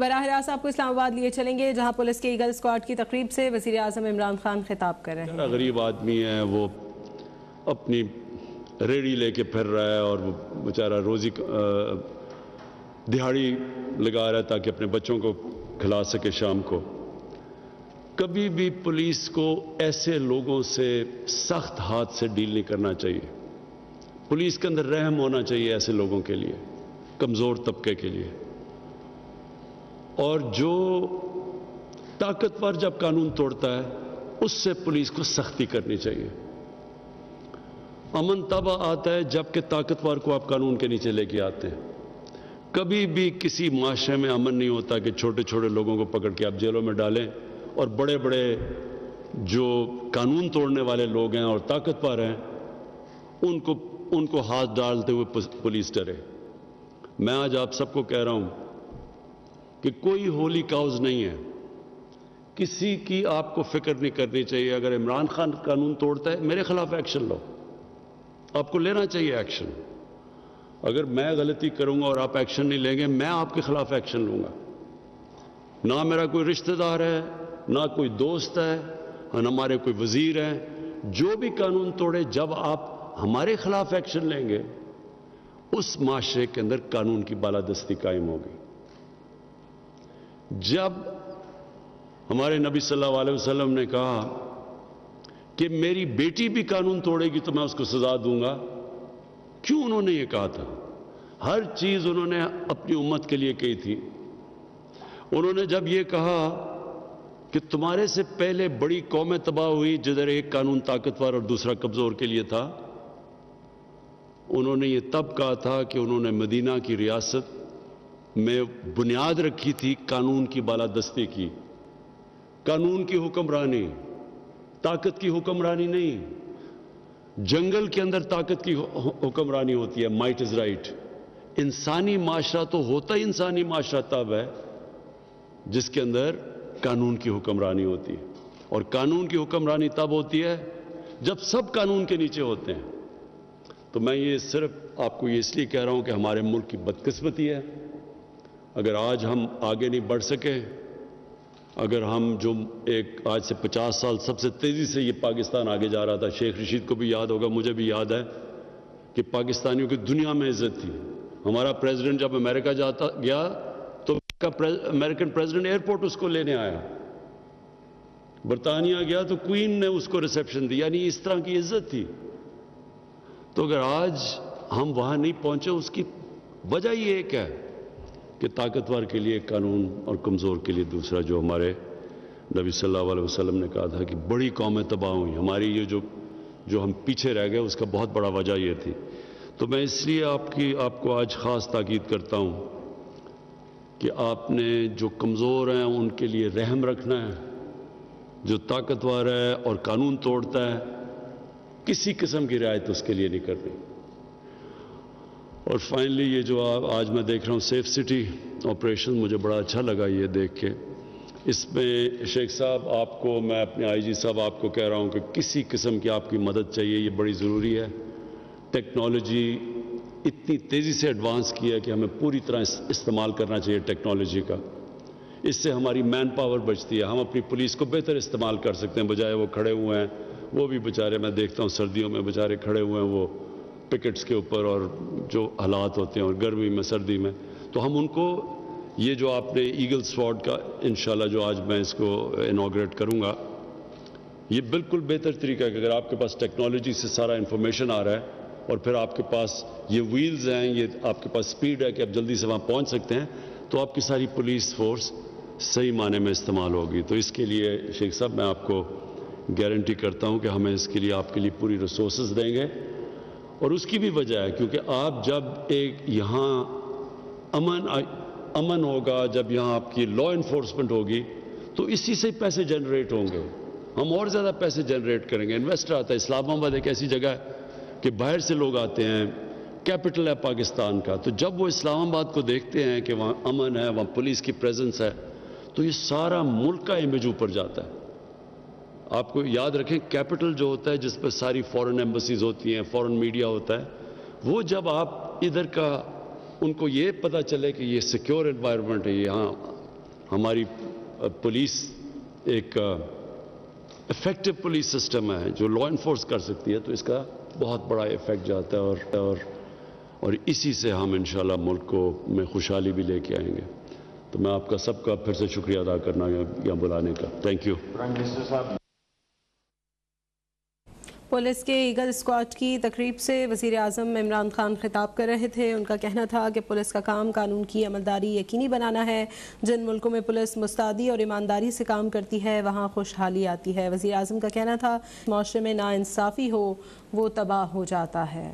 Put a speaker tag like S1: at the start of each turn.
S1: براہ راست آپ کو اسلام آباد لیے چلیں گے جہاں پولیس کے ایگل اسکواڈ کی تقریب سے وزیر اعظم عمران خان خطاب کر رہے ہیں۔
S2: غریب آدمی ہے، وہ اپنی ریڑھی لے کے پھر رہا ہے اور وہ بیچارہ روزی دہاڑی لگا رہا ہے تاکہ اپنے بچوں کو کھلا سکے شام کو۔ کبھی بھی پولیس کو ایسے لوگوں سے سخت ہاتھ سے ڈیل نہیں کرنا چاہیے۔ پولیس کے اندر رحم ہونا چاہیے ایسے لوگوں کے لیے، کمزور طبقے کے لیے۔ اور جو طاقتور جب قانون توڑتا ہے اس سے پولیس کو سختی کرنی چاہیے۔ امن تب آتا ہے جب کہ طاقتور کو آپ قانون کے نیچے لے کے آتے ہیں۔ کبھی بھی کسی معاشرے میں امن نہیں ہوتا کہ چھوٹے چھوٹے لوگوں کو پکڑ کے آپ جیلوں میں ڈالیں اور بڑے بڑے جو قانون توڑنے والے لوگ ہیں اور طاقتور ہیں ان کو ہاتھ ڈالتے ہوئے پولیس ڈرے۔ میں آج آپ سب کو کہہ رہا ہوں کہ کوئی ہولی کاؤز نہیں ہے، کسی کی آپ کو فکر نہیں کرنی چاہیے۔ اگر عمران خان قانون توڑتا ہے میرے خلاف ایکشن لو، آپ کو لینا چاہیے ایکشن۔ اگر میں غلطی کروں گا اور آپ ایکشن نہیں لیں گے میں آپ کے خلاف ایکشن لوں گا۔ نہ میرا کوئی رشتہ دار ہے، نہ کوئی دوست ہے، نہ ہمارے کوئی وزیر ہیں۔ جو بھی قانون توڑے، جب آپ ہمارے خلاف ایکشن لیں گے اس معاشرے کے اندر قانون کی بالادستی قائم ہوگی۔ جب ہمارے نبی صلی اللہ علیہ وسلم نے کہا کہ میری بیٹی بھی قانون توڑے گی تو میں اس کو سزا دوں گا، کیوں انہوں نے یہ کہا تھا؟ ہر چیز انہوں نے اپنی امت کے لیے کہی تھی۔ انہوں نے جب یہ کہا کہ تمہارے سے پہلے بڑی قومیں تباہ ہوئی جدھر ایک قانون طاقتور اور دوسرا کمزور کے لیے تھا، انہوں نے یہ تب کہا تھا کہ انہوں نے مدینہ کی ریاست میں بنیاد رکھی تھی قانون کی بالادستی کی، قانون کی حکمرانی، طاقت کی حکمرانی نہیں۔ جنگل کے اندر طاقت کی حکمرانی ہوتی ہے، مائٹ از رائٹ۔ انسانی معاشرہ تو ہوتا ہی انسانی معاشرہ تب ہے جس کے اندر قانون کی حکمرانی ہوتی ہے، اور قانون کی حکمرانی تب ہوتی ہے جب سب قانون کے نیچے ہوتے ہیں۔ تو میں یہ صرف آپ کو یہ اس لیے کہہ رہا ہوں کہ ہمارے ملک کی بدقسمتی ہے اگر آج ہم آگے نہیں بڑھ سکے، اگر ہم جو ایک آج سے 50 سال سب سے تیزی سے یہ پاکستان آگے جا رہا تھا، شیخ رشید کو بھی یاد ہوگا، مجھے بھی یاد ہے کہ پاکستانیوں کی دنیا میں عزت تھی۔ ہمارا پریزیڈنٹ جب امریکہ گیا تو امریکن پریزیڈنٹ ایئرپورٹ اس کو لینے آیا، برطانیہ گیا تو کوئین نے اس کو ریسیپشن دی، یعنی اس طرح کی عزت تھی۔ تو اگر آج ہم وہاں نہیں پہنچے اس کی وجہ یہ ایک ہے کہ طاقتور کے لیے قانون اور کمزور کے لیے دوسرا، جو ہمارے نبی صلی اللہ علیہ وسلم نے کہا تھا کہ بڑی قومیں تباہ ہوئی، ہماری یہ جو ہم پیچھے رہ گئے اس کا بہت بڑا وجہ یہ تھی۔ تو میں اس لیے آپ کو آج خاص تاکید کرتا ہوں کہ آپ نے جو کمزور ہیں ان کے لیے رحم رکھنا ہے، جو طاقتور ہے اور قانون توڑتا ہے کسی قسم کی رعایت اس کے لیے نہیں کرنی۔ اور فائنلی یہ جو آج میں دیکھ رہا ہوں سیف سٹی آپریشن، مجھے بڑا اچھا لگا یہ دیکھ کے۔ اس میں شیخ صاحب آپ کو، میں اپنے آئی جی صاحب آپ کو کہہ رہا ہوں کہ کسی قسم کی آپ کی مدد چاہیے، یہ بڑی ضروری ہے۔ ٹیکنالوجی اتنی تیزی سے ایڈوانس کی ہے کہ ہمیں پوری طرح استعمال کرنا چاہیے ٹیکنالوجی کا۔ اس سے ہماری مین پاور بچتی ہے، ہم اپنی پولیس کو بہتر استعمال کر سکتے ہیں، بجائے وہ کھڑے ہوئے ہیں، وہ بھی بیچارے میں دیکھتا ہوں سردیوں میں بیچارے کھڑے ہوئے ہیں وہ پکٹس کے اوپر، اور جو حالات ہوتے ہیں اور گرمی میں سردی میں، تو ہم ان کو یہ جو آپ نے ایگل سواڈ کا انشاءاللہ جو آج میں اس کو انوگریٹ کروں گا، یہ بالکل بہتر طریقہ ہے کہ اگر آپ کے پاس ٹیکنالوجی سے سارا انفارمیشن آ رہا ہے اور پھر آپ کے پاس یہ ویلز ہیں، یہ آپ کے پاس سپیڈ ہے کہ آپ جلدی سے وہاں پہنچ سکتے ہیں، تو آپ کی ساری پولیس فورس صحیح معنی میں استعمال ہوگی۔ تو اس کے لیے شیخ صاحب میں آپ کو گارنٹی کرتا ہوں کہ ہمیں اس کے لیے آپ کے لیے پوری ریسورسز دیں گے، اور اس کی بھی وجہ ہے کیونکہ آپ جب ایک یہاں امن ہوگا، جب یہاں آپ کی لا انفورسمنٹ ہوگی تو اسی سے پیسے جنریٹ ہوں گے، ہم اور زیادہ پیسے جنریٹ کریں گے۔ انویسٹر آتا ہے، اسلام آباد ایک ایسی جگہ ہے کہ باہر سے لوگ آتے ہیں، کیپٹل ہے پاکستان کا، تو جب وہ اسلام آباد کو دیکھتے ہیں کہ وہاں امن ہے، وہاں پولیس کی پریزنس ہے، تو یہ سارا ملک کا امیج اوپر جاتا ہے۔ آپ کو یاد رکھیں کیپٹل جو ہوتا ہے جس پہ ساری فورن ایمبسیز ہوتی ہیں، فورن میڈیا ہوتا ہے، وہ جب آپ ادھر کا ان کو یہ پتہ چلے کہ یہ سیکیور انوائرمنٹ ہے، یہاں ہماری پولیس ایک افیکٹو پولیس سسٹم ہے جو لا انفورس کر سکتی ہے، تو اس کا بہت بڑا افیکٹ جاتا ہے اور اسی سے ہم انشاءاللہ ملک کو میں خوشحالی بھی لے کے آئیں گے. تو میں آپ کا سب کا پھر سے شکریہ ادا کرنا یا بلانے کا. Thank you.
S1: پولیس کے ایگل اسکواڈ کی تقریب سے وزیر اعظم عمران خان خطاب کر رہے تھے. ان کا کہنا تھا کہ پولیس کا کام قانون کی عملداری یقینی بنانا ہے. جن ملکوں میں پولیس مستعدی اور ایمانداری سے کام کرتی ہے وہاں خوشحالی آتی ہے. وزیر اعظم کا کہنا تھا معاشرے میں ناانصافی ہو وہ تباہ ہو جاتا ہے.